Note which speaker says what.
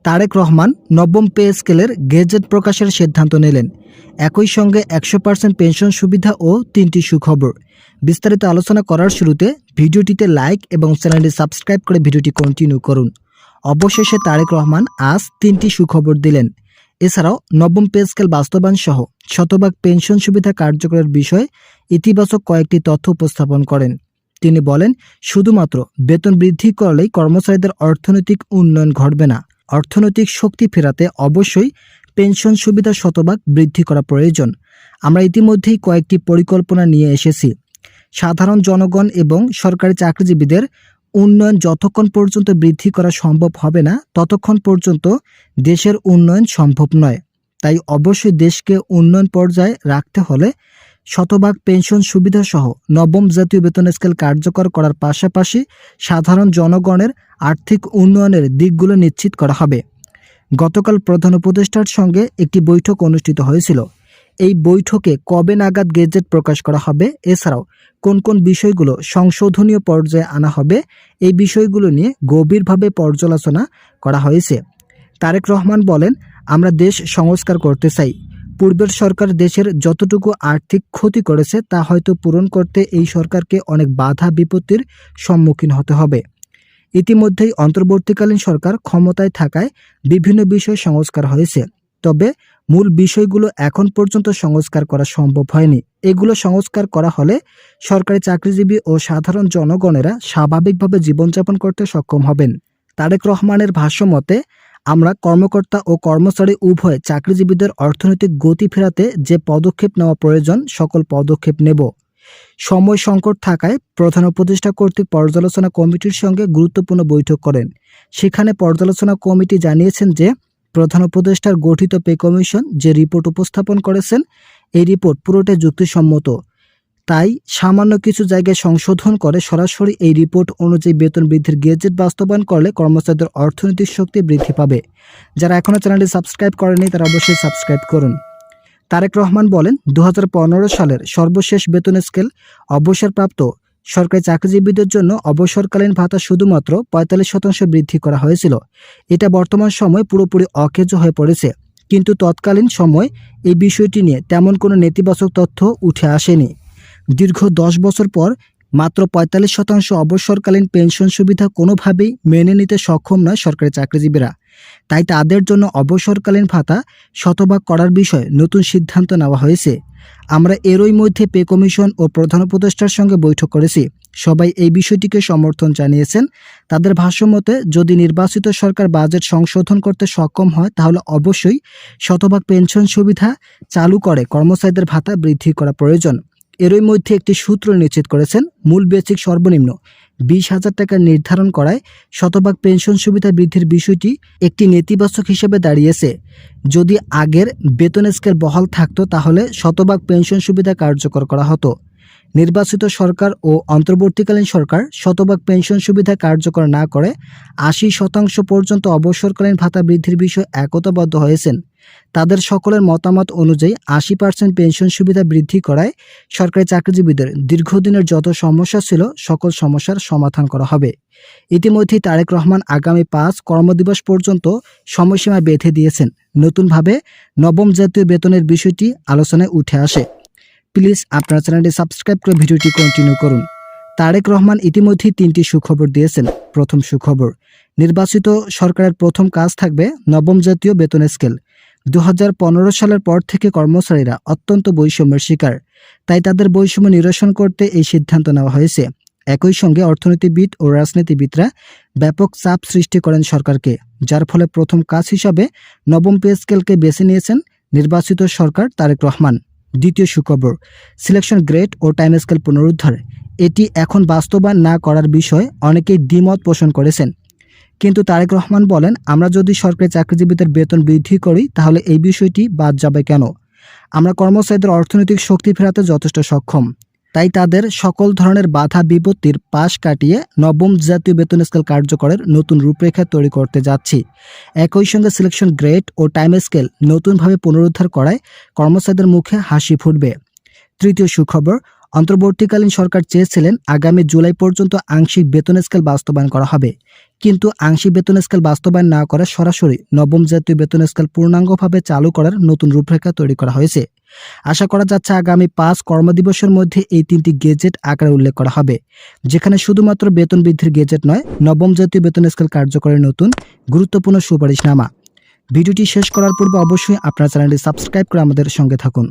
Speaker 1: তারেক রহমান নবম পে স্কেলের গেজেট প্রকাশের সিদ্ধান্ত নিলেন। একই সঙ্গে 100% পেনশন সুবিধা ও 3টি সুখবর। বিস্তারিত আলোচনা করার শুরুতে ভিডিওটিতে লাইক এবং চ্যানেলটি সাবস্ক্রাইব করে ভিডিওটি কন্টিনিউ করুন। অবশেষে তারেক রহমান আজ 3টি সুখবর দিলেন। এছাড়াও নবম পে স্কেল বাস্তবায়ন সহ শতভাগ পেনশন সুবিধা কার্যকরের বিষয়ে ইতিবাচক কয়েকটি তথ্য উপস্থাপন করেন। তিনি বলেন, শুধুমাত্র বেতন বৃদ্ধি করলেই কর্মচারীদের অর্থনৈতিক উন্নয়ন ঘটবে না। অর্থনৈতিক শক্তি ফেরাতে অবশ্যই পেনশন সুবিধা শতভাগ বৃদ্ধি করা প্রয়োজন। আমরা ইতিমধ্যেই কয়েকটি পরিকল্পনা নিয়ে এসেছি। সাধারণ জনগণ এবং সরকারি চাকরিজীবীদের উন্নয়ন যতক্ষণ পর্যন্ত বৃদ্ধি করা সম্ভব হবে না, ততক্ষণ পর্যন্ত দেশের উন্নয়ন সম্ভব নয়। তাই অবশ্যই দেশকে উন্নয়ন পর্যায়ে রাখতে হলে শতভাগ পেনশন সুবিধা সহ নবম জাতীয় বেতন স্কেল কার্যকর করার পাশাপাশি সাধারণ জনগণের আর্থিক উন্নয়নের দিকগুলো নিশ্চিত করা হবে। গতকাল প্রধান উপদেষ্টার সঙ্গে একটি বৈঠক অনুষ্ঠিত হয়েছিল। এই বৈঠকে কবে নাগাদ গেজেট প্রকাশ করা হবে, এছাড়াও কোন কোন বিষয়গুলো সংশোধনীয় পর্যায়ে আনা হবে, এই বিষয়গুলো নিয়ে গভীরভাবে পর্যালোচনা করা হয়েছে। তারেক রহমান বলেন, আমরা দেশ সংস্কার করতে চাই। পূর্বের সরকার দেশের যতটুকু আর্থিক ক্ষতি করেছে তা হয়তো পূরণ করতে এই সরকারকে অনেক বাধা বিপত্তির সম্মুখীন হতে হবে। ইতিমধ্যেই অন্তর্বর্তীকালীন সরকার ক্ষমতায় থাকায় বিভিন্ন বিষয় সংস্কার হয়েছে, তবে মূল বিষয়গুলো এখন পর্যন্ত সংস্কার করা সম্ভব হয়নি। এগুলো সংস্কার করা হলে সরকারি চাকরিজীবী ও সাধারণ জনগণেরা স্বাভাবিকভাবে জীবনযাপন করতে সক্ষম হবেন। তারেক রহমানের ভাষ্যমতে, আমরা কর্মকর্তা ও কর্মচারী উভয় চাকরিজীবীদের অর্থনৈতিক গতি ফেরাতে যে পদক্ষেপ নেওয়া প্রয়োজন সকল পদক্ষেপ নেব। সময় সংকট থাকায় প্রধান উপদেষ্টা কর্তৃক পর্যালোচনা কমিটির সঙ্গে গুরুত্বপূর্ণ বৈঠক করেন। সেখানে পর্যালোচনা কমিটি জানিয়েছেন যে প্রধান উপদেষ্টার গঠিত পে কমিশন যে রিপোর্ট উপস্থাপন করেছেন, এই রিপোর্ট পুরোটাই যুক্তিসম্মত। তাই সামান্য কিছু জায়গায় সংশোধন করে সরাসরি এই রিপোর্ট অনুযায়ী বেতন বৃদ্ধির গেজেট বাস্তবায়ন করলে কর্মচারীদের অর্থনৈতিক শক্তি বৃদ্ধি পাবে। যারা এখনও চ্যানেলটি সাবস্ক্রাইব করেনি তারা অবশ্যই সাবস্ক্রাইব করুন। তারেক রহমান বলেন, 2015 সালের সর্বশেষ বেতন স্কেল অবসরপ্রাপ্ত সরকারি চাকরিজীবীদের জন্য অবসরকালীন ভাতা শুধুমাত্র 45% বৃদ্ধি করা হয়েছিল। এটা বর্তমান সময়ে পুরোপুরি অকেজো হয়ে পড়েছে। কিন্তু তৎকালীন সময় এই বিষয়টি নিয়ে তেমন কোনো নেতিবাচক তথ্য উঠে আসেনি। দীর্ঘ 10 বছর পর মাত্র 45% অবসরকালীন পেনশন সুবিধা কোনোভাবেই মেনে নিতে সক্ষম নয় সরকারি চাকরিজীবীরা। তাই তাদের জন্য অবসরকালীন ভাতা শতভাগ করার বিষয়ে নতুন সিদ্ধান্ত নেওয়া হয়েছে। আমরা এরই মধ্যে পে কমিশন ও প্রধান উপদেষ্টার সঙ্গে বৈঠক করেছি। সবাই এই বিষয়টিকে সমর্থন জানিয়েছেন। তাদের ভাষ্যমতে, যদি নির্বাচিত সরকার বাজেট সংশোধন করতে সক্ষম হয় তাহলে অবশ্যই শতভাগ পেনশন সুবিধা চালু করে কর্মচারীদের ভাতা বৃদ্ধি করা প্রয়োজন। এরই মধ্যে একটি সূত্র নিশ্চিত করেছেন, মূল বেসিক সর্বনিম্ন 20,000 টাকা নির্ধারণ করায় শতভাগ পেনশন সুবিধা বৃদ্ধির বিষয়টি একটি নেতিবাচক হিসেবে দাঁড়িয়েছে। যদি আগের বেতন স্কেল বহাল থাকতো তাহলে শতভাগ পেনশন সুবিধা কার্যকর করা হতো। নির্বাচিত সরকার ও অন্তর্বর্তীকালীন সরকার শতভাগ পেনশন সুবিধা কার্যকর না করে 80% পর্যন্ত অবসরকালীন ভাতা বৃদ্ধির বিষয়ে একতাবদ্ধ হয়েছেন। তাদের সকলের মতামত অনুযায়ী 80% পেনশন সুবিধা বৃদ্ধি করায় সরকারি চাকরিজীবীদের দীর্ঘদিনের যত সমস্যা ছিল সকল সমস্যার সমাধান করা হবে। ইতিমধ্যেই তারেক রহমান আগামী 5 কর্মদিবস পর্যন্ত সময়সীমা বেঁধে দিয়েছেন। নতুনভাবে নবম জাতীয় বেতনের বিষয়টি আলোচনায় উঠে আসে। প্লিজ আপনার চ্যানেলটি সাবস্ক্রাইব করে ভিডিওটি কন্টিনিউ করুন। তারেক রহমান ইতিমধ্যেই 3টি সুখবর দিয়েছেন। প্রথম সুখবর, নির্বাচিত সরকারের প্রথম কাজ থাকবে নবম জাতীয় বেতন স্কেল। 2015 সালের পর থেকে কর্মচারীরা অত্যন্ত বৈষম্যের শিকার। তাই তাদের বৈষম্য নিরসন করতে এই সিদ্ধান্ত নেওয়া হয়েছে। একই সঙ্গে অর্থনীতিবিদ ও রাজনীতিবিদরা ব্যাপক চাপ সৃষ্টি করেন সরকারকে, যার ফলে প্রথম কাজ হিসাবে নবম পে স্কেলকে বেছে নিয়েছেন নির্বাচিত সরকার তারেক রহমান। দ্বিতীয় সুখবর, সিলেকশন গ্রেড ও টাইম স্কেল পুনরুদ্ধার। এটি এখন বাস্তবায়ন না করার বিষয়ে অনেকেই দ্বিমত পোষণ করেছেন। কিন্তু তারেক রহমান বলেন, আমরা যদি সরকারি চাকরিজীবীদের বেতন বৃদ্ধি করি তাহলে এই বিষয়টি বাদ যাবে কেন? আমরা কর্মচারীদের অর্থনৈতিক শক্তি ফেরাতে যথেষ্ট সক্ষম। তাই তাদের সকল ধরনের বাধা বিপত্তির পাশ কাটিয়ে নবম জাতীয় বেতন স্কেল কার্যকরের নতুন রূপরেখা তৈরি করতে যাচ্ছি। একই সঙ্গে সিলেকশন গ্রেড ও টাইম স্কেল নতুনভাবে পুনরুদ্ধার করায় কর্মচারীদের মুখে হাসি ফুটবে। তৃতীয় সুখবর, অন্তর্বর্তীকালীন সরকার চেয়েছিলেন আগামী জুলাই পর্যন্ত আংশিক বেতন স্কেল বাস্তবায়ন করা হবে, কিন্তু আংশিক বেতন স্কেল বাস্তবায়ন না করে সরাসরি নবম জাতীয় বেতন স্কেল পূর্ণাঙ্গভাবে চালু করার নতুন রূপরেখা তৈরি করা হয়েছে। আশা করা যাচ্ছে আগামী 5 কর্মদিবসের মধ্যে এই 3টি গেজেট আকারে উল্লেখ করা হবে, যেখানে শুধুমাত্র বেতন বৃদ্ধির গেজেট নয়, নবম জাতীয় বেতন স্কেল কার্যকরের নতুন গুরুত্বপূর্ণ সুপারিশনামা। ভিডিওটি শেষ করার পূর্বে অবশ্যই আপনার চ্যানেলটি সাবস্ক্রাইব করে আমাদের সঙ্গে থাকুন।